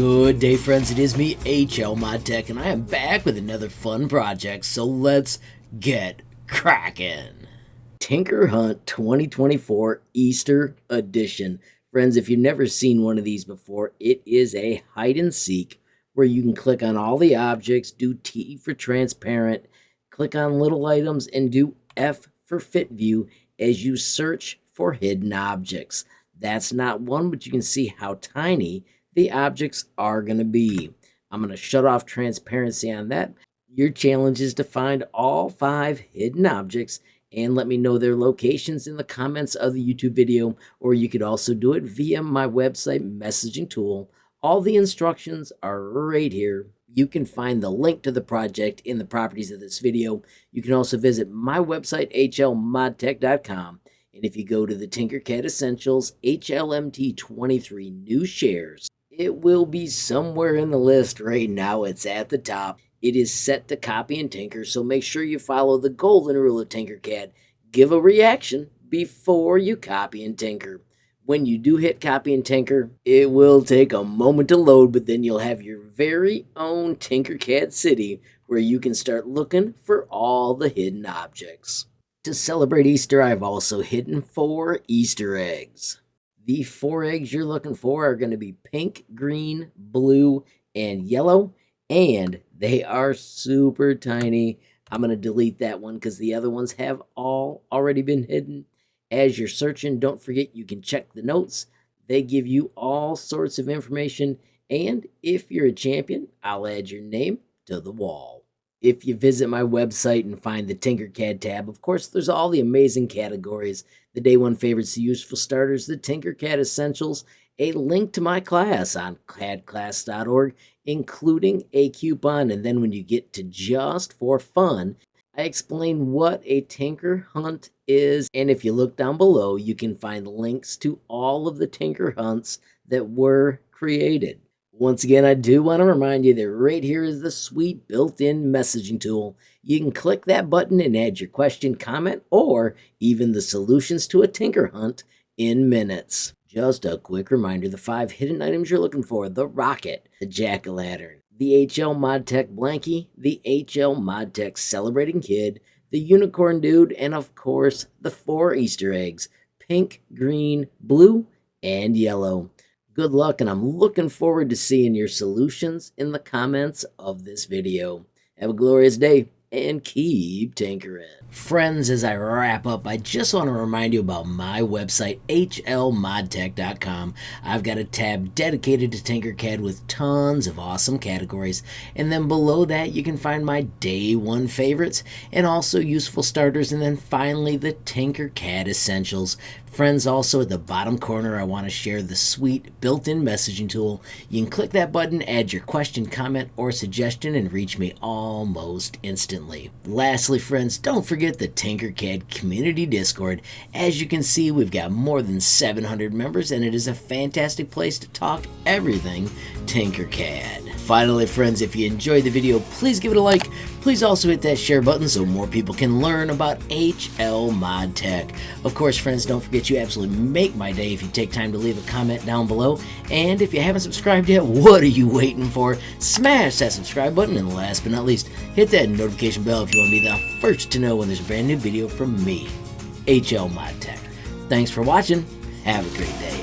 Good day, friends. It is me, HLModTech, and I am back with another fun project, so let's get cracking. TinkerHUNT 2024 Easter Edition. Friends, if you've never seen one of these before, it is a hide and seek where you can click on all the objects, do T for transparent, click on little items, and do F for fit view as you search for hidden objects. That's not one, but you can see how tiny the objects are going to be. I'm going to shut off transparency on that. Your challenge is to find all 5 hidden objects and let me know their locations in the comments of the YouTube video, or you could also do it via my website messaging tool. All the instructions are right here. You can find the link to the project in the properties of this video. You can also visit my website, HLModTech.com. And if you go to the Tinkercad Essentials HLMT 23 new shares, it will be somewhere in the list right now. It's at the top. It is set to copy and tinker, so make sure you follow the golden rule of Tinkercad. Give a reaction before you copy and tinker. When you do hit copy and tinker, it will take a moment to load, but then you'll have your very own Tinkercad city where you can start looking for all the hidden objects. To celebrate Easter, I've also hidden 4 Easter eggs. The 4 eggs you're looking for are going to be pink, green, blue, and yellow, and they are super tiny. I'm going to delete that one because the other ones have all already been hidden. As you're searching, don't forget you can check the notes. They give you all sorts of information, and if you're a champion, I'll add your name to the wall. If you visit my website and find the Tinkercad tab, of course, there's all the amazing categories. The Day 1 Favorites, the Useful Starters, the Tinkercad Essentials, a link to my class on cadclass.org, including a coupon. And then when you get to Just for Fun, I explain what a TinkerHUNT is. And if you look down below, you can find links to all of the TinkerHUNTs that were created. Once again, I do want to remind you that right here is the sweet built-in messaging tool. You can click that button and add your question, comment, or even the solutions to a TinkerHUNT in minutes. Just a quick reminder, the 5 hidden items you're looking for: the rocket, the jack-o'-lantern, the HLModTech blankie, the HLModTech celebrating kid, the unicorn dude, and of course, the 4 Easter eggs: pink, green, blue, and yellow. Good luck, and I'm looking forward to seeing your solutions in the comments of this video. Have a glorious day, and keep tinkering. Friends, as I wrap up, I just want to remind you about my website, HLModTech.com. I've got a tab dedicated to Tinkercad with tons of awesome categories. And then below that, you can find my Day 1 Favorites and also Useful Starters. And then finally, the Tinkercad Essentials. Friends, also at the bottom corner, I want to share the sweet built-in messaging tool. You can click that button, add your question, comment, or suggestion, and reach me almost instantly. Lastly, friends, don't forget the Tinkercad Community Discord. As you can see, we've got more than 700 members, and it is a fantastic place to talk everything Tinkercad. Finally, friends, if you enjoyed the video, please give it a like. Please also hit that share button so more people can learn about HLModTech. Of course, friends, don't forget you absolutely make my day if you take time to leave a comment down below. And if you haven't subscribed yet, what are you waiting for? Smash that subscribe button, and last but not least, hit that notification bell if you want to be the first to know when there's a brand new video from me, HLModTech. Thanks for watching. Have a great day.